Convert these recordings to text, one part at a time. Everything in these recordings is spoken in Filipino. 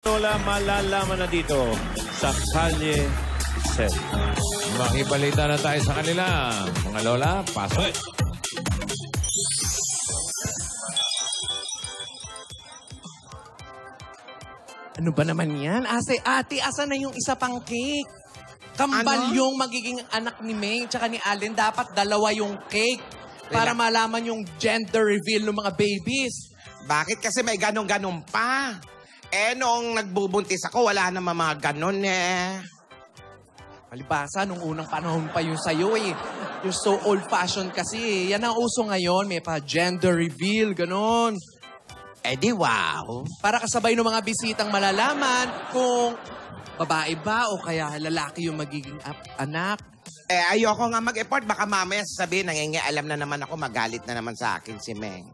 Lola, malalaman na dito sa Kalye Set. Makipalita na tayo sa kanila. Mga lola, pasok. Ano ba naman yan? Ate, asa na yung isa pang cake? Kambal yung magiging anak ni May tsaka ni Allen. Dapat dalawa yung cake para malaman yung gender reveal ng mga babies. Bakit kasi may ganon-ganon pa? Eh, nung nagbubuntis ako, wala naman mga ganon eh. Palibasa, nung unang panahon pa yun sa'yo eh. You're so old-fashioned kasi eh. Yan ang uso ngayon. May pa gender reveal, ganon. Eh di wow. Para kasabay ng mga bisitang malalaman kung babae ba o kaya lalaki yung magiging anak. Eh, ayoko nga mag-effort. Baka mamaya sasabihin, nangingialam na naman ako, magalit na naman sa akin si Meng.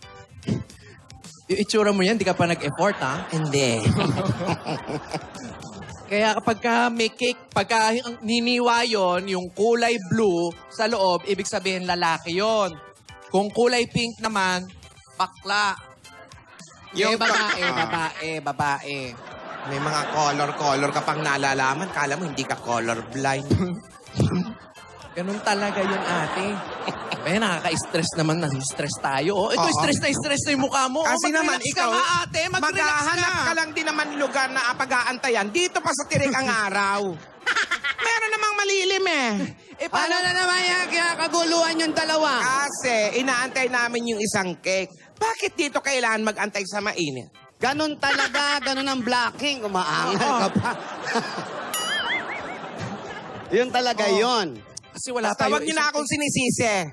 Yung itsura mo yan, di ka pa nag-effort, ha? Hindi. Kaya kapag may cake, pagka niniwa yon, yung kulay blue sa loob, ibig sabihin lalaki yon. Kung kulay pink naman, bakla. Yung babae. May mga color ka pang nalalaman. Kala mo hindi ka colorblind. Ganun talaga yun, ate. Kaya nakaka-stress naman. Nag-stress tayo. Oh, ito, stress na yung mukha mo. Kasi naman, ikaw, ka nga, ate. Mag-relax maghahanap ka lang din naman lugar na pag-aantayan. Dito pa sa tirik ang araw. Meron namang malilim eh. Paano na naman yan? Kaya kaguluhan yung dalawa. Kasi inaantay namin yung isang cake. Bakit dito kailangan mag-antay sa mainit? Ganon talaga. Ganon ang blocking. Umaangal ka pa. Yun talaga yun. Kasi wala Basta tayo. wag niyo na akong sinisisi.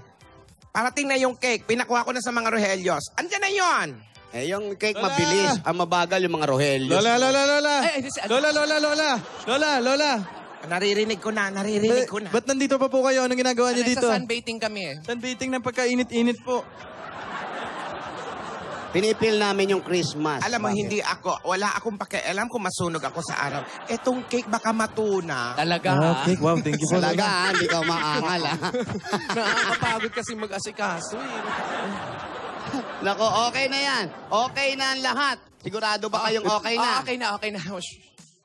Parating na yung cake. Pinakuha ko na sa mga Rohelios. Andyan na yon. Eh, yung cake mabilis. Ang mabagal yung mga Rohelios. Lola! Naririnig ko na. Ba't nandito pa po kayo? Anong ginagawa niyo dito? Sa sunbathing kami eh. Sunbathing ng pagkainit-init po. Pinipil namin yung Christmas. Alam mo, Bakit? wala akong pakialam kung masunog ako sa araw. Etong cake baka matuna. Talaga, ha? Okay, wow, thank you po. Talaga, hindi ka umaangal, ha? Nakakapagod kasi mag-asikaso eh. Nako, okay na yan. Okay na ang lahat. Sigurado ba kayong okay na? Okay na.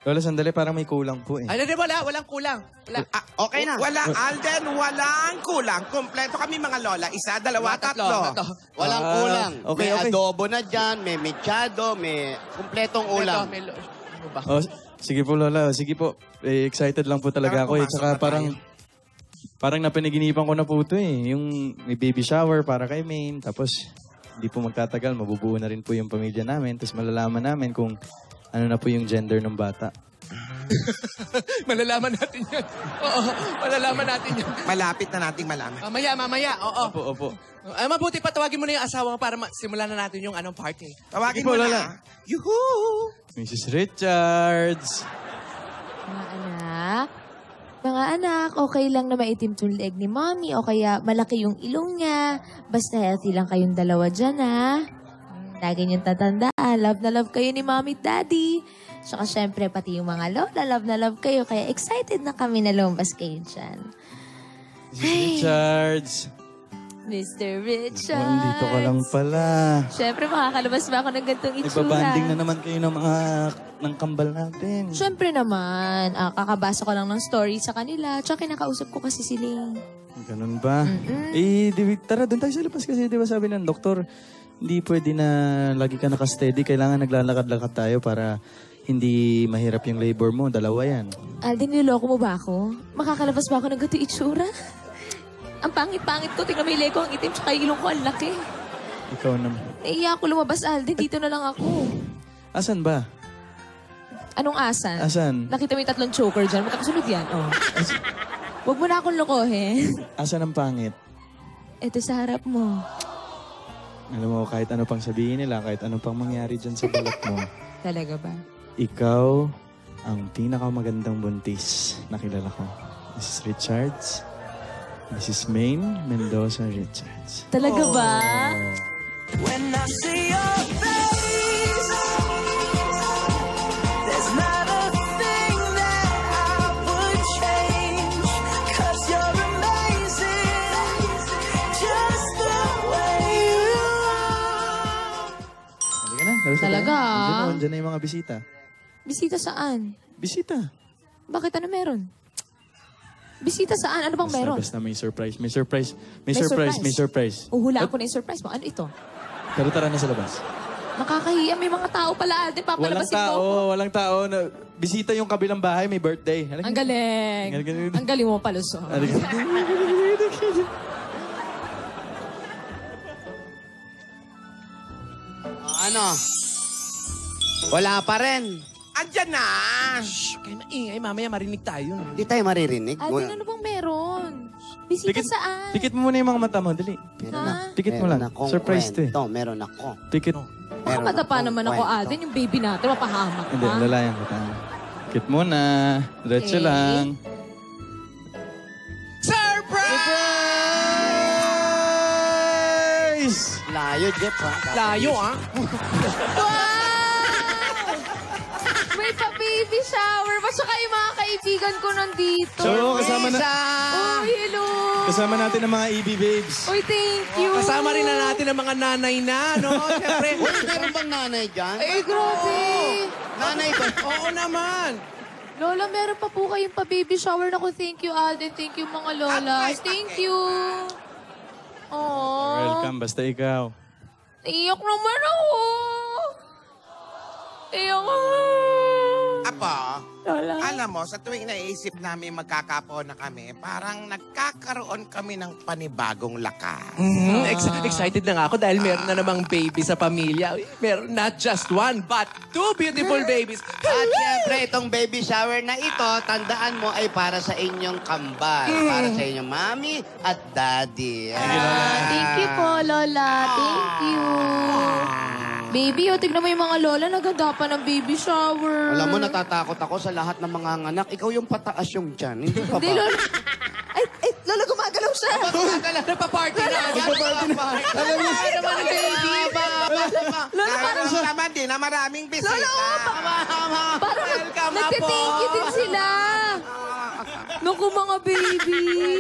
Lola, sandali, parang may kulang po eh. Ay, walang kulang. Wala. Okay na. Wala, Alden, walang kulang. Kompleto kami mga lola. Isa, dalawa, tatlo. Walang kulang. okay, May okay. adobo na dyan, may mechado, may kumpletong ulam. Ano ba? Oh, sige po, Lola. Sige po. Excited lang po talaga Tara, ako eh. pumasok Tsaka na tayo. parang napanaginipan ko na po ito eh. Yung may baby shower para kay Maine. Tapos, hindi po magtatagal. Mabubuo na rin po yung pamilya namin. Tapos malalaman namin kung ano na po yung gender ng bata. Malalaman natin yan. Oo, malalaman natin yan. Malapit na nating malaman. Mamaya. Oo. Opo. Ay, mabuti pa tawagin mo na yung asawa mo para simulan na natin yung party. Tawagin Sige po, mo Lola. na. Yuhuu! Mrs. Richards! Mga anak, okay lang na maitim yung leg ni mommy o kaya malaki yung ilong niya. Basta healthy lang kayong dalawa dyan, ha? Lagi niyong tatandaan, love na love kayo ni mommy at daddy. Saka syempre, pati yung mga lola, love na love kayo. Kaya excited na kami na lumabas kayo dyan. Mrs. Richards! Mr. Richards! Nandito ka lang pala. Syempre, makakalabas ba ako ng gantong itsura? Ibabanding na naman kayo ng kambal natin. Syempre naman, kakabasa ko lang ng story sa kanila. Tsaka kinakausap ko kasi sila. Ganun ba? Tara, doon tayo sa labas kasi, di ba sabi ng doktor, hindi pwede na lagi ka nakasteady. Kailangan naglalakad-lakad tayo para hindi mahirap yung labor mo. Dalawa yan. Alden, niloloko mo ba ako? Makakalabas ba ako ng gantong itsura? Ang pangit-pangit ko. Tingnan mo yung lego, ang itim, tsaka yung ilong ko, ang laki. Ikaw naman. Naiiyak ako lumabas, Alden. Dito na lang ako. Asan ba? Anong asan? Asan? Nakita mo yung tatlong choker dyan. Magkakasunod yan. Oh. Huwag mo na akong lokohin. Asan ang pangit? Ito sa harap mo. Alam mo, kahit ano pang sabihin nila, kahit ano pang mangyari dyan sa balat mo, Talaga ba? ikaw ang pinakamagandang buntis na kilala ko. Mrs. Richards, Mrs. Maine Mendoza Richards. Talaga ba? When I see your face, there's not a thing that I would change. 'Cause you're amazing, just the way you are. Halika na. Halika Talaga? Andiyan na yung mga bisita. Bisita saan? Bisita. Bakit ano meron? Bisita saan? Ano bang meron? Basta may surprise. May surprise. May May surprise. surprise. May surprise. Uhulaan ko na yung surprise mo. Ano ito? Pero tara na sa labas. Nakakahiya. May mga tao pala. Alden, papalabasin mo ako. Walang tao. Bisita yung kabilang bahay, may birthday. Ang galing. Ang galing. Ang galing mo palusot. Ano? Wala pa rin. Andyan na! Shh, kayo maingay. Mamaya marinig tayo. Hindi tayo maririnig. Alden, ano bang meron? Bisita saan? Pikit mo muna yung mga mata mo, dali. Meron Ha? na. Pikit mo meron lang. akong Surprise to eh. kwento. Meron ako. Pikit. Baka matapa naman ako, Alden. Yung baby natin, mapahamak Hindi, pa. lalayan kita. Pikit muna. Diretso Okay. lang. Surprise! Layo, Jeff, ha? Layo, ah. May pa-baby shower pa. Saka yung mga kaibigan ko nandito. So, kasama na... Oh, hello. Kasama natin ang mga EB babes. Uy, thank you. Kasama rin na natin ang mga nanay na, no? Siyempre. Uy, meron bang nanay dyan? Ay, grabe. Nanay ko. Oo naman. Lola, meron pa po kayong pa-baby shower. Naku, thank you, Alden. Thank you, mga lolas. Thank you. Aww. Welcome, basta ikaw. Iyak naman ako. Iyak ako. Apo, Lola. alam mo, sa tuwing naisip namin magkakapo na kami, parang nagkakaroon kami ng panibagong lakas. Excited na nga ako dahil meron na namang baby sa pamilya. Meron not just one, but two beautiful babies. At syempre, itong baby shower na ito, tandaan mo ay para sa inyong kambal. Para sa inyong mami at daddy. Thank you po, Lola. Thank you. Baby, tignan mo yung mga lola. Naganda pa ng baby shower. Alam mo, natatakot ako sa lahat ng mga anak. Ikaw yung pataas yung tiyan. Hindi pa Hindi, ba? Lola. Ay, Lola, gumagalaw siya. Nagpa-party na. Ano naman ang baby? Lola, parang Nararamdaman din na maraming bisita. Welcome, Apo. nagte-thank you din sila. Naku, mga babies.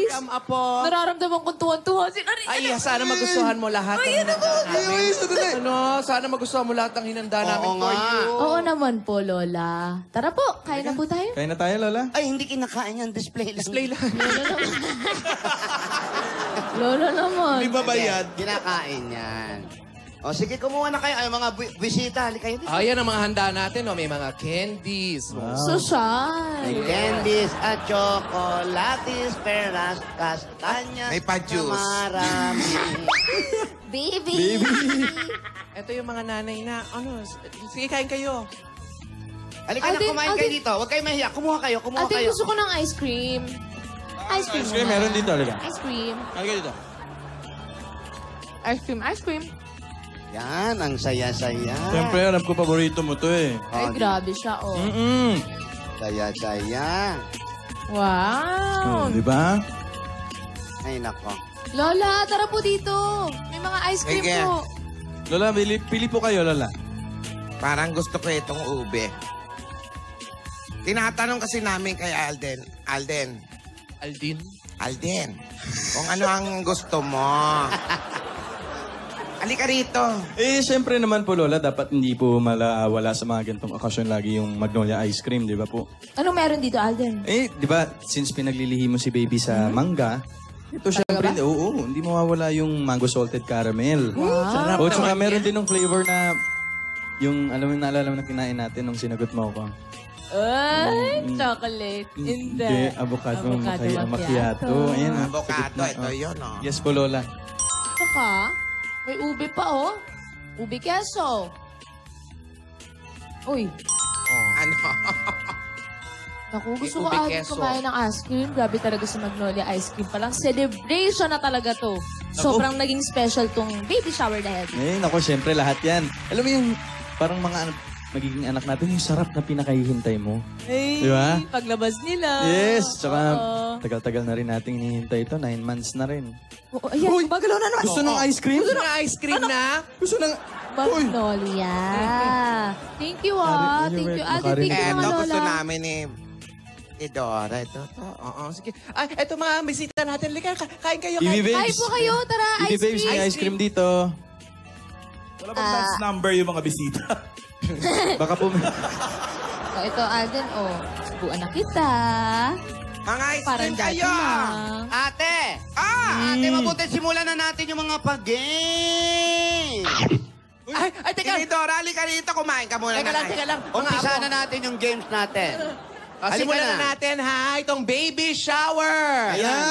Welcome, Apo. Nararamdaman kong tuwan-tuwa sila. Ay, sana magustuhan mo lahat ng hinanda namin. Ano, sana magustuhan mo lahat ng hinanda namin Oo for nga. you. Oo naman po, Lola. Tara po, kain na po tayo. Kain na tayo, Lola. Ay, hindi kinakain yan. Display lang. Display lang. Lola naman. Kinakain yan. O, sige, kumuha na kayo. Ay, mga bisita. Halika kayo dito. Ayan ang mga handa natin. No? May mga candies. Social. May candies at chocolates, peras, kastanyas. May pa-juice. na Marami. Baby. Ito yung mga nanay na, sige, kain kayo. Halika na, Alden, kumain kayo Alden. dito. Huwag kayo mahiya. Kumuha kayo, kumuha Ate, kayo. gusto ko ng ice cream. Ice cream. Ice cream, muna. meron dito, Lola. Ice cream. Halika dito. Ice cream. Ice cream. Yan, ang saya-saya. Siyempre, alam ko paborito mo to eh. Ay, grabe siya, oh. Saya-saya. Wow. Di ba? Ay, nako. Lola, tara po dito. May mga ice cream Sige. po. Lola, pili po kayo, Lola. Parang gusto ko itong ube. Tinatanong kasi namin kay Alden, Aldin? kung ano ang gusto mo. Halika rito. Eh, siyempre naman po, Lola, dapat hindi po wala sa mga ganitong okasyon lagi yung Magnolia ice cream, di ba po? Anong meron dito, Alden? Eh, di ba, since pinaglilihi mo si baby sa mangga, ito siyempre, oo, hindi mawawala yung mango salted caramel. Wow. O, tsaka meron din ng flavor na, yung, alam mo, naalala mo na kinain natin nung sinagot mo ako. Ay, chocolate. Hindi, avocado macchiato. Ayan, ah, Avocado, sagot ito na, oh. yun, oh. Yes po, Lola. Saka, may ube pa, oh. Ube keso. Uy, Ano? naku, gusto ko May ube agad keso. kumain ng ice cream. Grabe talaga sa Magnolia ice cream. Palang celebration na talaga to. Sobrang naging special tong baby shower dahil. Eh, naku, siyempre lahat yan. Alam mo yung, parang mga magiging anak natin, yung sarap na pinakahihintay mo. Hey, Di ba? paglabas nila. Yes, tsaka Oo. tagal-tagal na rin nating hinihintay ito. 9 months na rin. Oo, ayan, gumagalaw na naman. Gusto ng ice cream? Gusto ng ice cream na? Gusto ng... Magnolia. Thank you, ah. Thank you. Ate, thank you, mga Eto, gusto lola. namin ni Dora. Ito. Oo, sige. Ay, eto mga bisita natin. Lika, kain kayo. EB Kain. babes. Ay po kayo, tara, EB ice babes, cream. may ice cream dito. Wala bang dance number yung mga bisita? Baka po... O, ito, Alden, buwan na kita. Mga Parang student dati kayo. na. Ate! Ate, mabuti simulan na natin yung mga pag-game. Ay, teka. Tinidora, halika rito. Kumain ka muna. Teka lang. Umpisa na natin yung games natin. Halika Simulan na. na natin, ha? Itong baby shower. Ayan.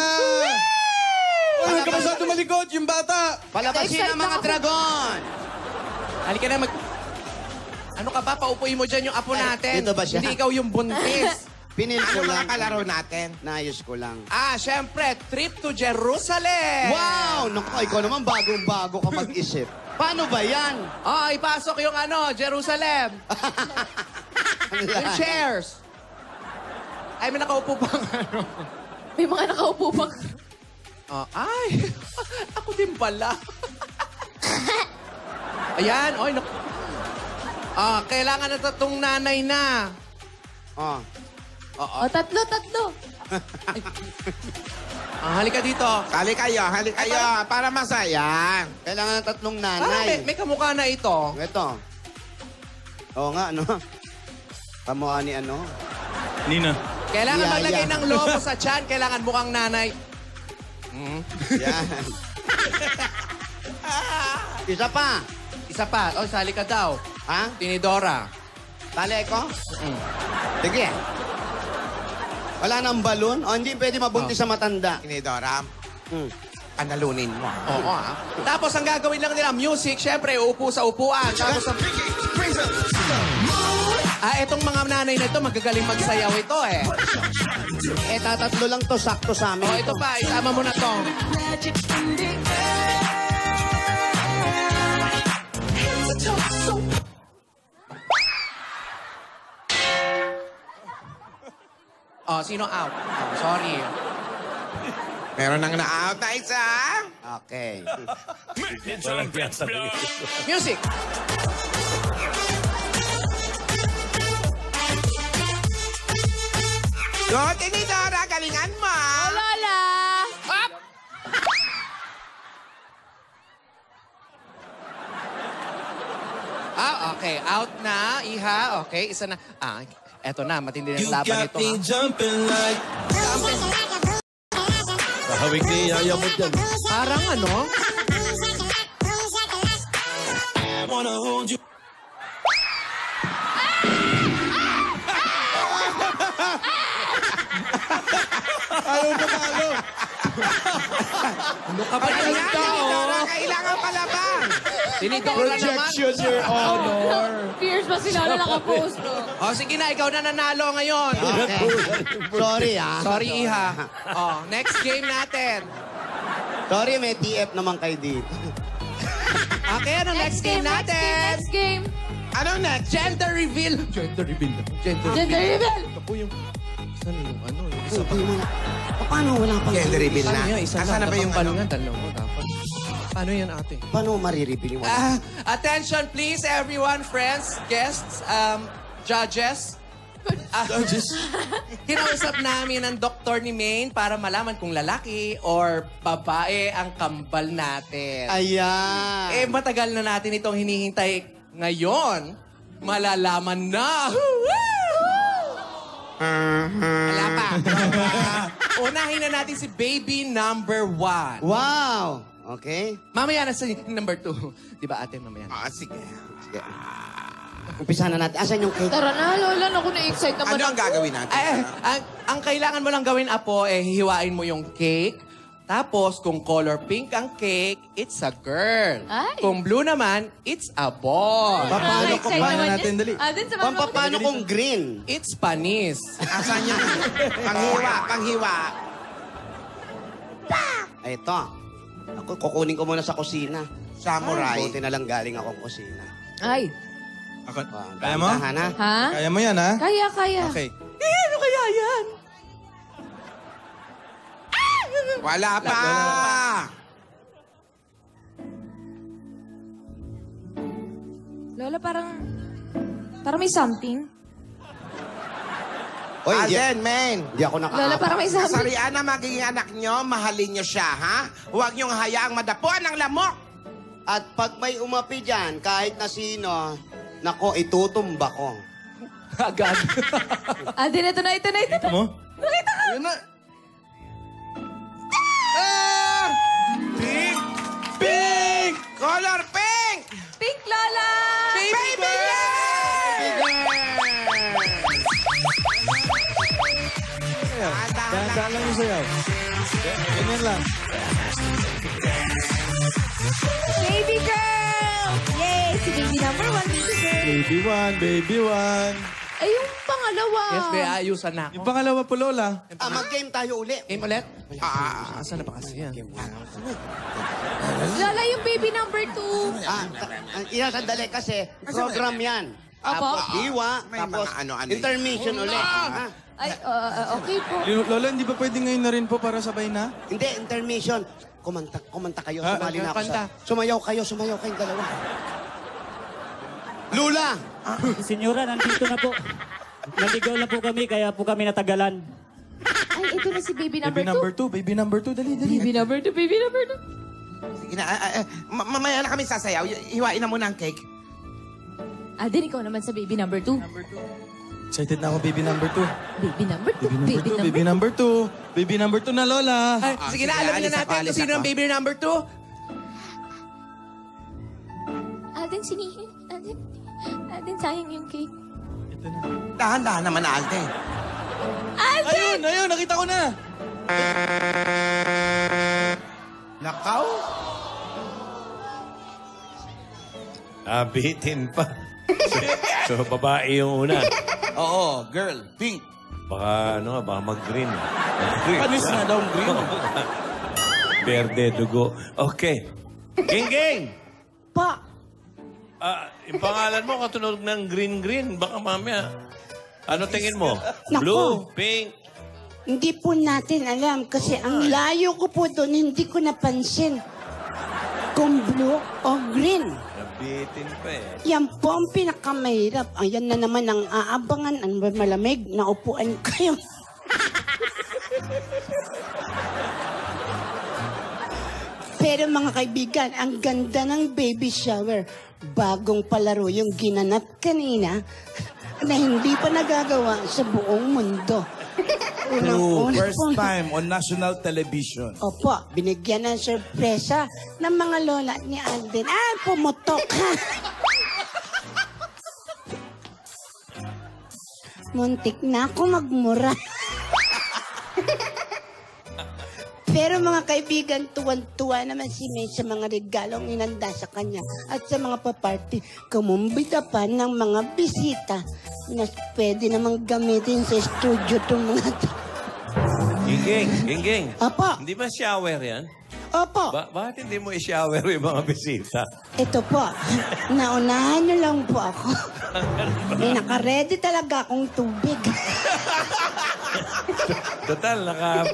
Ay, kapasado malikot, yung bata! Palabasin ang mga Excited ako. dragon. Halika na Ano ka ba? Paupuin mo dyan yung apo natin. dito ba siya? Hindi ikaw yung buntis. Pinil Ano ko mga lang. kalaro natin? Naayos ko lang. Syempre, trip to Jerusalem. Wow! Naku, ikaw naman bagong-bago ka mag-isip. Paano ba yan? Ipasok yung Jerusalem. Yung chairs. Ay, may nakaupo pang May mga nakaupo pang... Ako din pala. Ayan, kailangan na tatong nanay na. Oh. tatlo. Halika dito. Halika kayo. Para masaya. Kailangan ng tatlong Parang nanay. may kamukha na ito. Ito. Oo nga, ano? Kamukha ni ano? Nina. Kailangan Yeah, maglagay yeah. ng logo sa tiyan. Kailangan mukhang nanay. Yan. Isa pa. Isa pa. Sali ka daw. Ha? Tinidora. Tali ko? Sige. Wala nang balon? O hindi pwede mabuntis sa matanda. Tinidora, Hmm. analunin mo. Oo, Tapos ang gagawin lang nila, music, syempre, uupo sa upuan. Tapos etong mga nanay na ito, magagaling magsayaw ito eh. Tatatlo lang to, sakto sa amin. Ito pa, isama mo na to. Magic in the air. Heads are top so Sino out? Sorry. Meron nang na-out na isa. Okay. Music. Go, Tinidora, galingan mo. Lola! Up! Okay. Out na, Iha. Okay, isa na. Eto na. Matindi na yung laban nito. jumping like. Kahawig ni Yaya mo dyan. Parang ano? Wanna hold you. Ano ka ba Ayan, yung Tinidora, kailangan palabang. Tinidora naman. your honor. Fierce pa si Lola nakapost. Sige na, ikaw na nanalo ngayon. Okay. Sorry, Sorry, Iha. Next game natin. Sorry, may TF naman kayo dito. Okay, ano next game natin? Next game. Ano next? Gender reveal. Gender reveal. Gender reveal. Ito po yung... Saan yung ano? Yung isa pa. Hindi mo na. Paano wala pang... Gender reveal na. Ano yun? Isa Asan na ba yung ano? Nga, dalawa dapat. Paano yan, ate? Paano marireveal yung... Attention please, everyone, friends, guests, judges. Kinausap namin ang doktor ni Maine para malaman kung lalaki or babae ang kambal natin. Ayan. Matagal na natin itong hinihintay. Ngayon, malalaman na. Wala pa. Unahin na natin si baby number 1. Wow. Okay. Mamaya na sa number 2. Di ba ate, mamaya na. Sige. Sige. Umpisa na natin. Asan yung cake? Tara na, Lola. Naku, na-excite naman Ano ang gagawin natin? Ang kailangan mo lang gawin, Apo, hihiwain mo yung cake. Tapos, kung color pink ang cake, it's a girl. Ay. Kung blue naman, it's a boy. Paano kung paano natin, dali. Alden, sama mo. paano kung green? It's panis. Asan yan? Panghiwa. Ay, ito. Ako, kukunin ko muna sa kusina. Samurai. Buti na lang galing akong kusina. Ay. Kaya mo? Dahan, ha? Ha? Kaya mo yan, ha? Kaya. Okay. Ano kaya yan? Wala pa. Lola, parang may something. Oy, hindi, Alden, men. hindi ako Lola, parang may something. Kasarian na magiging anak nyo, mahalin nyo siya, ha? Huwag nyong hayaang madapuan ng lamok. At pag may umapi dyan, kahit na sino, nako, itutumba ko. Agad. Alden, ito na. Ito mo? Nakita ka! Yun na. Pink! Pink! Color pink! Pink Lola! Baby girl! Dahan-dahan lang yung sayaw. Ganyan lang. Baby girl! Yay! Si baby number 1, baby girl. Baby one. Ay, yung pangalawa. Yes, be, ayusan na Yung ako. pangalawa po, Lola. Mag-game tayo uli. Game ulit? Asan na ba kasi yan? Lola, yung baby number 2. Sandali kasi program yan. Opo. Tapos diwa, May tapos mga ano-ano intermission ulit. Ha? Ay, okay po. Lola, hindi ba pwede ngayon na rin po para sabay na? Hindi, intermission. Kumanta kayo. Ah, Sumali na ako kanta. Sumayaw kayong dalawa. Lula! Senyora, nandito na po. Naligaw na po kami, kaya po kami natagalan. Ay, ito na si baby number 2. Baby number 2, dali. Baby number 2, baby number 2. Sige na, mamaya na kami sasayaw. Hiwain na muna ang cake. Alden, ikaw naman sa baby number 2. Excited na ako, baby number 2. Baby number 2. Baby number 2. Baby number 2 na, Lola. Ay, sige na, alam na natin kung sino ang baby number 2. Alden, sinihin. Alden, sayang yung cake. Dahan-dahan naman, Alden. Alden! Ayun, nakita ko na. Nakaw? Abitin pa. So, babae yung una. Oo, girl. Pink. Baka, baka mag-green. Panis na daw ang green. Berde, dugo. Okay. Ging! Pa! Yung pangalan mo, katunog ng green. Baka mamaya. Ano tingin mo? Nako. Blue, pink. Hindi po natin alam kasi ang layo ko po doon, hindi ko napansin kung blue o green. Nabitin pa eh. Yan po ang pinakamahirap. Ayan na naman ang aabangan, ang malamig na upuan kayo. Pero mga kaibigan, ang ganda ng baby shower. Bagong palaro yung ginanap kanina na hindi pa nagagawa sa buong mundo. First time on national television. Opo, binigyan ng sorpresa ng mga lola ni Alden. Pumutok ha! Muntik na ako magmura. Pero mga kaibigan, tuwan-tuwa naman si May sa mga regalong inanda sa kanya at sa mga paparty. Kumumbida pa ng mga bisita na pwede namang gamitin sa studio itong mga to. Ging. Opo. Hindi ba shower yan? Opo. Bakit hindi mo i-shower yung mga bisita? Ito po, naunahan niyo lang po ako. May naka-ready talaga akong tubig. Total,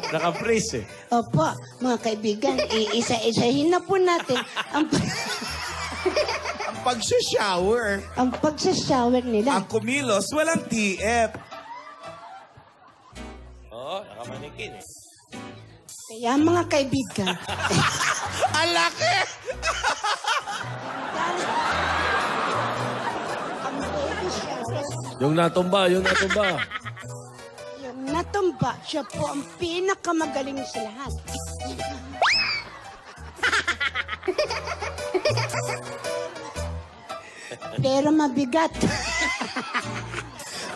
naka-freeze eh. Opo, mga kaibigan, iisa-isahin na po natin ang Pag-shower, ang pagsa-shower nila. ang kumilos, walang TF. Oo, nakamanikin eh. Kaya mga kaibigan, Ang laki! ang baby shower, Yung natumba. yung natumba, siya po ang pinakamagaling sa lahat. Pero mabigat.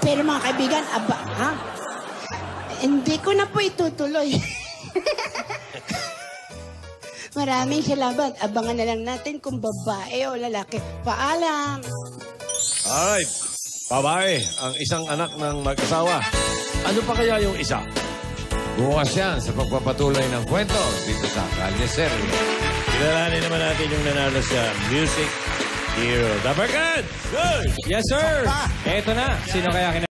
Pero mga kaibigan, hindi ko na po itutuloy. Maraming salamat. Abangan na lang natin kung babae o lalaki. Paalam! Alright. Babae, ang isang anak ng mag-asawa. Ano pa kaya yung isa? Bukas yan sa pagpapatuloy ng kwento dito sa Kalye Serye. Kilalanin naman natin yung nanalo sa Music Hero. Dabarkan! Good! Yes, sir. Eto na. Sino kaya